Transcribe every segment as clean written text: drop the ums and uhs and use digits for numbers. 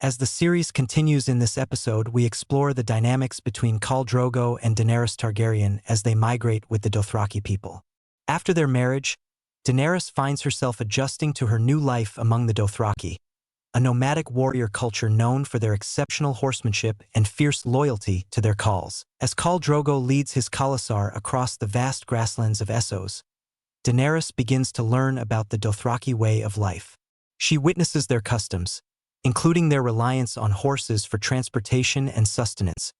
As the series continues in this episode, we explore the dynamics between Khal Drogo and Daenerys Targaryen as they migrate with the Dothraki people. After their marriage, Daenerys finds herself adjusting to her new life among the Dothraki, a nomadic warrior culture known for their exceptional horsemanship and fierce loyalty to their khals. As Khal Drogo leads his khalasar across the vast grasslands of Essos, Daenerys begins to learn about the Dothraki way of life. She witnesses their customs, including their reliance on horses for transportation and sustenance,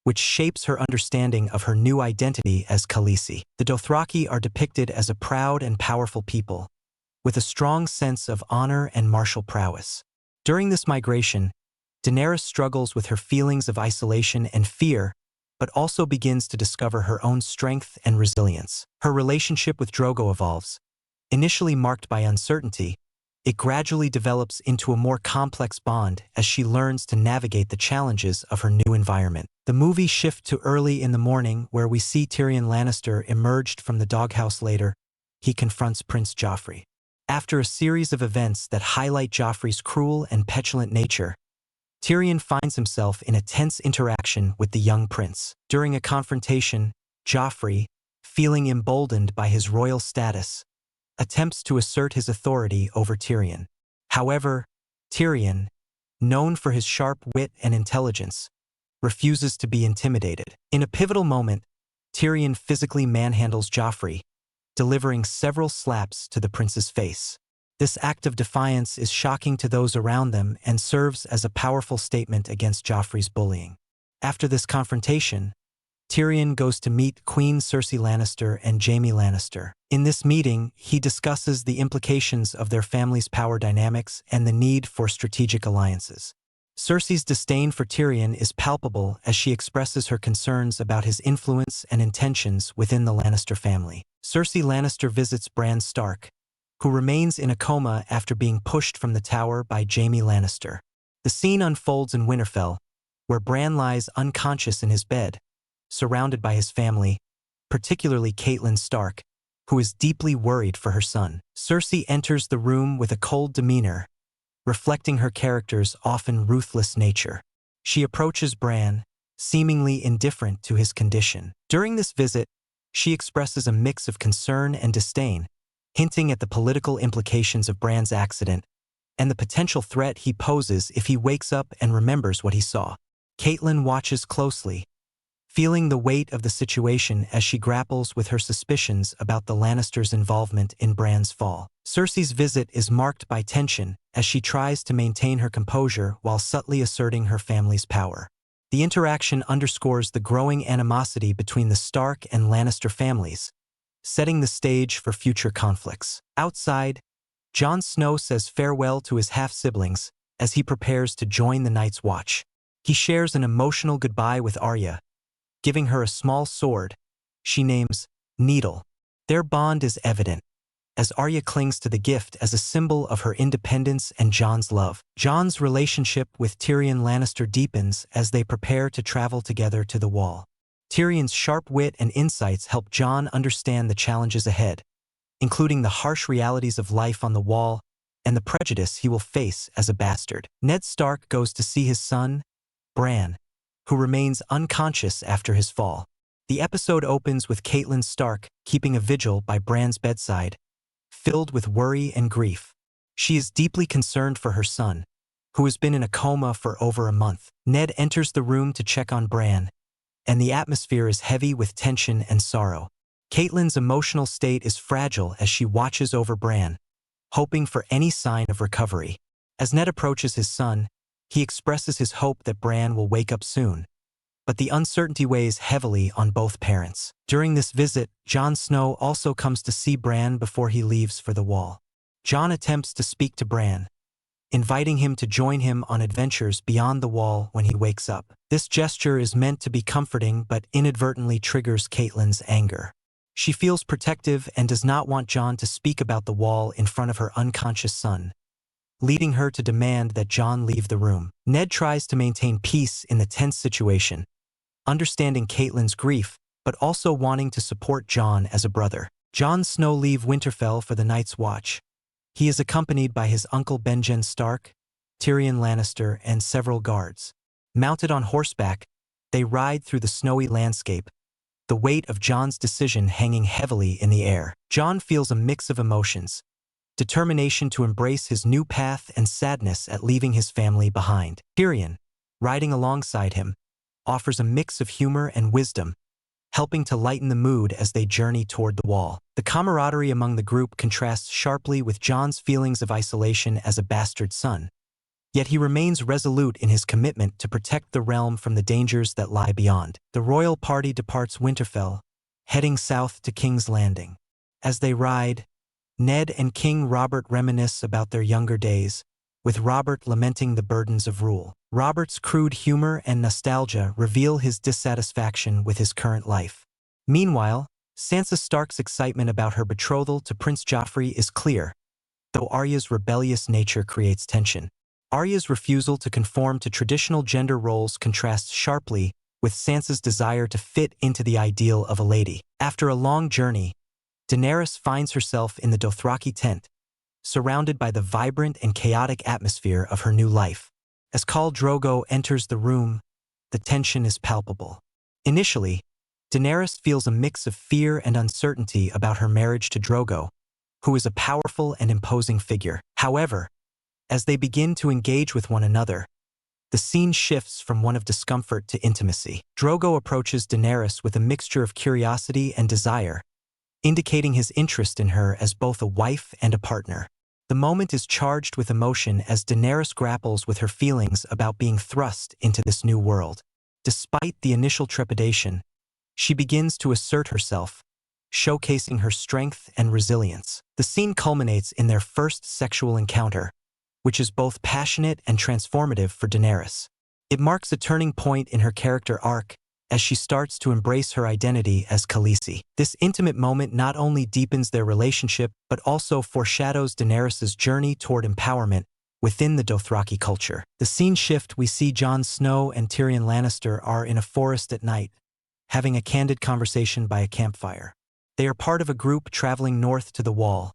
which shapes her understanding of her new identity as Khaleesi. The Dothraki are depicted as a proud and powerful people, with a strong sense of honor and martial prowess. During this migration, Daenerys struggles with her feelings of isolation and fear, but also begins to discover her own strength and resilience. Her relationship with Drogo evolves. Initially marked by uncertainty, it gradually develops into a more complex bond as she learns to navigate the challenges of her new environment. The movie shifts to early in the morning, where we see Tyrion Lannister emerged from the doghouse. Later, he confronts Prince Joffrey. After a series of events that highlight Joffrey's cruel and petulant nature, Tyrion finds himself in a tense interaction with the young prince. During a confrontation, Joffrey, feeling emboldened by his royal status, attempts to assert his authority over Tyrion. However, Tyrion, known for his sharp wit and intelligence, refuses to be intimidated. In a pivotal moment, Tyrion physically manhandles Joffrey, delivering several slaps to the prince's face. This act of defiance is shocking to those around them and serves as a powerful statement against Joffrey's bullying. After this confrontation, Tyrion goes to meet Queen Cersei Lannister and Jaime Lannister. In this meeting, he discusses the implications of their family's power dynamics and the need for strategic alliances. Cersei's disdain for Tyrion is palpable as she expresses her concerns about his influence and intentions within the Lannister family. Cersei Lannister visits Bran Stark, who remains in a coma after being pushed from the tower by Jaime Lannister. The scene unfolds in Winterfell, where Bran lies unconscious in his bed, surrounded by his family, particularly Catelyn Stark, who is deeply worried for her son. Cersei enters the room with a cold demeanor, reflecting her character's often ruthless nature. She approaches Bran, seemingly indifferent to his condition. During this visit, she expresses a mix of concern and disdain, hinting at the political implications of Bran's accident and the potential threat he poses if he wakes up and remembers what he saw. Catelyn watches closely, feeling the weight of the situation as she grapples with her suspicions about the Lannisters' involvement in Bran's fall. Cersei's visit is marked by tension as she tries to maintain her composure while subtly asserting her family's power. The interaction underscores the growing animosity between the Stark and Lannister families, setting the stage for future conflicts. Outside, Jon Snow says farewell to his half-siblings as he prepares to join the Night's Watch. He shares an emotional goodbye with Arya, giving her a small sword she names Needle. Their bond is evident, as Arya clings to the gift as a symbol of her independence and Jon's love. Jon's relationship with Tyrion Lannister deepens as they prepare to travel together to the Wall. Tyrion's sharp wit and insights help Jon understand the challenges ahead, including the harsh realities of life on the Wall and the prejudice he will face as a bastard. Ned Stark goes to see his son, Bran, who remains unconscious after his fall. The episode opens with Catelyn Stark keeping a vigil by Bran's bedside, filled with worry and grief. She is deeply concerned for her son, who has been in a coma for over a month. Ned enters the room to check on Bran, and the atmosphere is heavy with tension and sorrow. Catelyn's emotional state is fragile as she watches over Bran, hoping for any sign of recovery. As Ned approaches his son, he expresses his hope that Bran will wake up soon, but the uncertainty weighs heavily on both parents. During this visit, Jon Snow also comes to see Bran before he leaves for the Wall. Jon attempts to speak to Bran, inviting him to join him on adventures beyond the Wall when he wakes up. This gesture is meant to be comforting but inadvertently triggers Catelyn's anger. She feels protective and does not want Jon to speak about the Wall in front of her unconscious son, leading her to demand that Jon leave the room. Ned tries to maintain peace in the tense situation, understanding Catelyn's grief but also wanting to support Jon as a brother. Jon Snow leaves Winterfell for the Night's Watch. He is accompanied by his uncle Benjen Stark, Tyrion Lannister, and several guards. Mounted on horseback, they ride through the snowy landscape, the weight of Jon's decision hanging heavily in the air. Jon feels a mix of emotions: determination to embrace his new path and sadness at leaving his family behind. Tyrion, riding alongside him, offers a mix of humor and wisdom, helping to lighten the mood as they journey toward the wall. The camaraderie among the group contrasts sharply with Jon's feelings of isolation as a bastard son, yet he remains resolute in his commitment to protect the realm from the dangers that lie beyond. The royal party departs Winterfell, heading south to King's Landing. As they ride, Ned and King Robert reminisce about their younger days, with Robert lamenting the burdens of rule. Robert's crude humor and nostalgia reveal his dissatisfaction with his current life. Meanwhile, Sansa Stark's excitement about her betrothal to Prince Joffrey is clear, though Arya's rebellious nature creates tension. Arya's refusal to conform to traditional gender roles contrasts sharply with Sansa's desire to fit into the ideal of a lady. After a long journey, Daenerys finds herself in the Dothraki tent, surrounded by the vibrant and chaotic atmosphere of her new life. As Khal Drogo enters the room, the tension is palpable. Initially, Daenerys feels a mix of fear and uncertainty about her marriage to Drogo, who is a powerful and imposing figure. However, as they begin to engage with one another, the scene shifts from one of discomfort to intimacy. Drogo approaches Daenerys with a mixture of curiosity and desire, indicating his interest in her as both a wife and a partner. The moment is charged with emotion as Daenerys grapples with her feelings about being thrust into this new world. Despite the initial trepidation, she begins to assert herself, showcasing her strength and resilience. The scene culminates in their first sexual encounter, which is both passionate and transformative for Daenerys. It marks a turning point in her character arc as she starts to embrace her identity as Khaleesi. This intimate moment not only deepens their relationship but also foreshadows Daenerys' journey toward empowerment within the Dothraki culture. The scene shift, we see Jon Snow and Tyrion Lannister are in a forest at night, having a candid conversation by a campfire. They are part of a group traveling north to the Wall,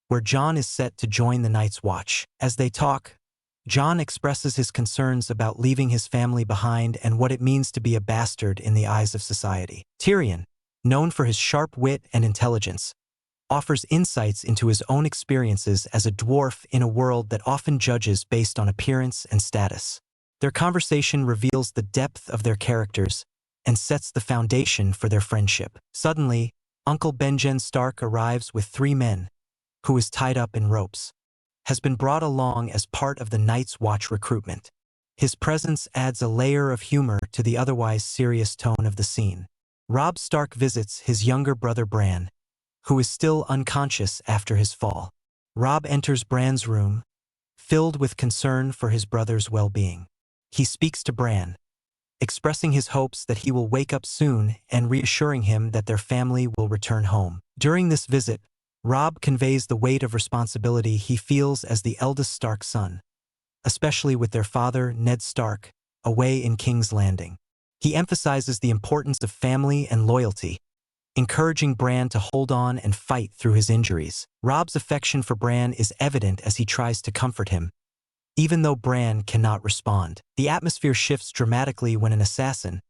where Jon is set to join the Night's Watch. As they talk, Jon expresses his concerns about leaving his family behind and what it means to be a bastard in the eyes of society. Tyrion, known for his sharp wit and intelligence, offers insights into his own experiences as a dwarf in a world that often judges based on appearance and status. Their conversation reveals the depth of their characters and sets the foundation for their friendship. Suddenly, Uncle Benjen Stark arrives with 3 men, who is tied up in ropes, has been brought along as part of the Night's Watch recruitment. His presence adds a layer of humor to the otherwise serious tone of the scene. Robb Stark visits his younger brother Bran, who is still unconscious after his fall. Robb enters Bran's room, filled with concern for his brother's well-being. He speaks to Bran, expressing his hopes that he will wake up soon and reassuring him that their family will return home. During this visit, Robb conveys the weight of responsibility he feels as the eldest Stark son, especially with their father, Ned Stark, away in King's Landing. He emphasizes the importance of family and loyalty, encouraging Bran to hold on and fight through his injuries. Robb's affection for Bran is evident as he tries to comfort him, even though Bran cannot respond. The atmosphere shifts dramatically when an assassin,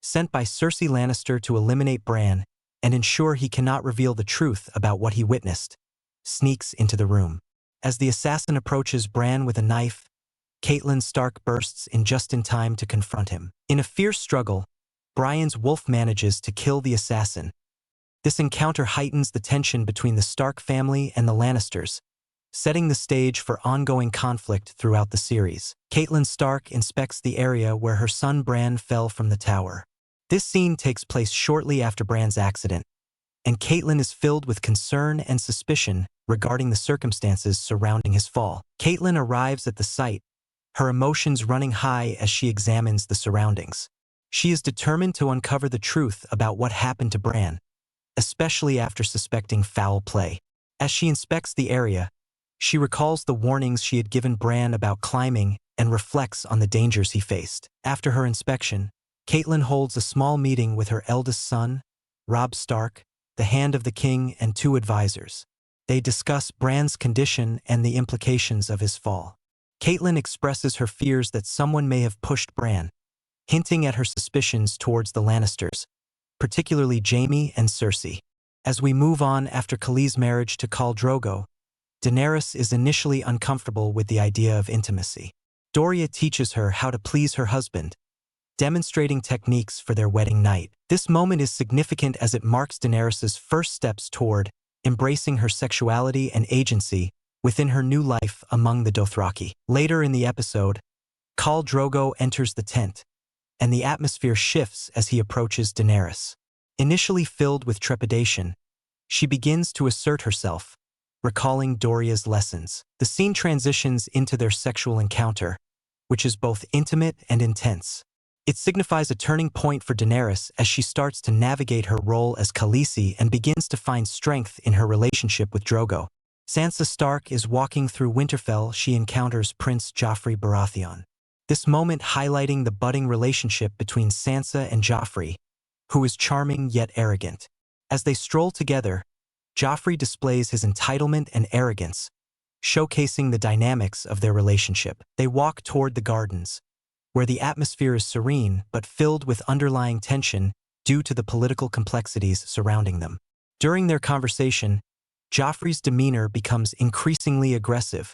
sent by Cersei Lannister to eliminate Bran and ensure he cannot reveal the truth about what he witnessed, sneaks into the room. As the assassin approaches Bran with a knife, Catelyn Stark bursts in just in time to confront him. In a fierce struggle, Brian's wolf manages to kill the assassin. This encounter heightens the tension between the Stark family and the Lannisters, setting the stage for ongoing conflict throughout the series. Catelyn Stark inspects the area where her son Bran fell from the tower. This scene takes place shortly after Bran's accident, and Catelyn is filled with concern and suspicion regarding the circumstances surrounding his fall. Catelyn arrives at the site, her emotions running high as she examines the surroundings. She is determined to uncover the truth about what happened to Bran, especially after suspecting foul play. As she inspects the area, she recalls the warnings she had given Bran about climbing and reflects on the dangers he faced. After her inspection, Catelyn holds a small meeting with her eldest son, Robb Stark, the Hand of the King, and 2 advisors. They discuss Bran's condition and the implications of his fall. Catelyn expresses her fears that someone may have pushed Bran, hinting at her suspicions towards the Lannisters, particularly Jaime and Cersei. As we move on after Khaleesi's marriage to Khal Drogo, Daenerys is initially uncomfortable with the idea of intimacy. Doria teaches her how to please her husband, demonstrating techniques for their wedding night. This moment is significant as it marks Daenerys' first steps toward embracing her sexuality and agency within her new life among the Dothraki. Later in the episode, Khal Drogo enters the tent, and the atmosphere shifts as he approaches Daenerys. Initially filled with trepidation, she begins to assert herself, recalling Doria's lessons. The scene transitions into their sexual encounter, which is both intimate and intense. It signifies a turning point for Daenerys as she starts to navigate her role as Khaleesi and begins to find strength in her relationship with Drogo. Sansa Stark is walking through Winterfell. She encounters Prince Joffrey Baratheon. This moment highlighting the budding relationship between Sansa and Joffrey, who is charming yet arrogant. As they stroll together, Joffrey displays his entitlement and arrogance, showcasing the dynamics of their relationship. They walk toward the gardens, where the atmosphere is serene but filled with underlying tension due to the political complexities surrounding them. During their conversation, Joffrey's demeanor becomes increasingly aggressive,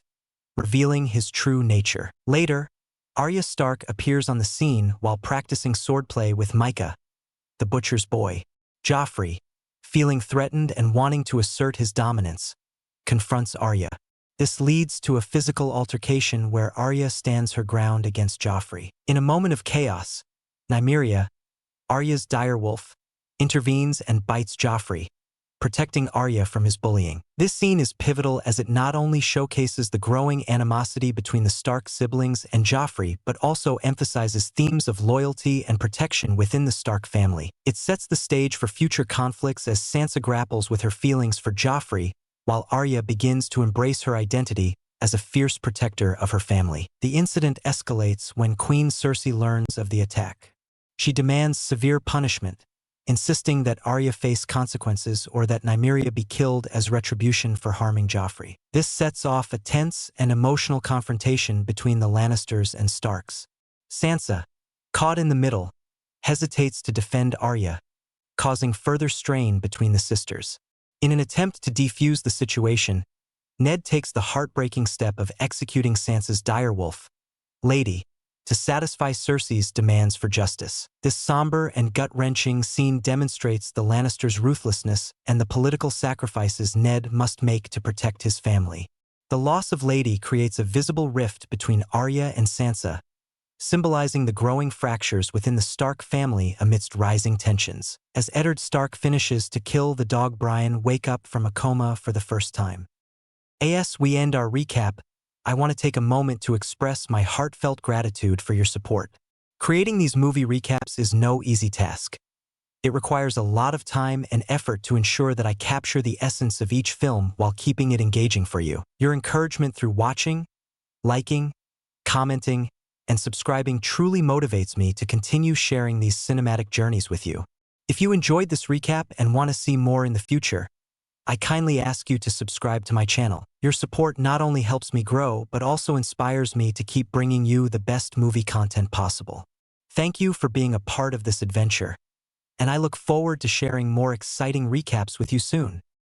revealing his true nature. Later, Arya Stark appears on the scene while practicing swordplay with Mycah, the butcher's boy. Joffrey, feeling threatened and wanting to assert his dominance, confronts Arya. This leads to a physical altercation where Arya stands her ground against Joffrey. In a moment of chaos, Nymeria, Arya's direwolf, intervenes and bites Joffrey, protecting Arya from his bullying. This scene is pivotal as it not only showcases the growing animosity between the Stark siblings and Joffrey, but also emphasizes themes of loyalty and protection within the Stark family. It sets the stage for future conflicts as Sansa grapples with her feelings for Joffrey, while Arya begins to embrace her identity as a fierce protector of her family. The incident escalates when Queen Cersei learns of the attack. She demands severe punishment, insisting that Arya face consequences or that Nymeria be killed as retribution for harming Joffrey. This sets off a tense and emotional confrontation between the Lannisters and Starks. Sansa, caught in the middle, hesitates to defend Arya, causing further strain between the sisters. In an attempt to defuse the situation, Ned takes the heartbreaking step of executing Sansa's direwolf, Lady, to satisfy Cersei's demands for justice. This somber and gut-wrenching scene demonstrates the Lannisters' ruthlessness and the political sacrifices Ned must make to protect his family. The loss of Lady creates a visible rift between Arya and Sansa, symbolizing the growing fractures within the Stark family amidst rising tensions. As Eddard Stark finishes to kill the dog Brian wake up from a coma for the first time. As we end our recap, I want to take a moment to express my heartfelt gratitude for your support. Creating these movie recaps is no easy task. It requires a lot of time and effort to ensure that I capture the essence of each film while keeping it engaging for you. Your encouragement through watching, liking, commenting, and subscribing truly motivates me to continue sharing these cinematic journeys with you. If you enjoyed this recap and want to see more in the future, I kindly ask you to subscribe to my channel. Your support not only helps me grow, but also inspires me to keep bringing you the best movie content possible. Thank you for being a part of this adventure, and I look forward to sharing more exciting recaps with you soon.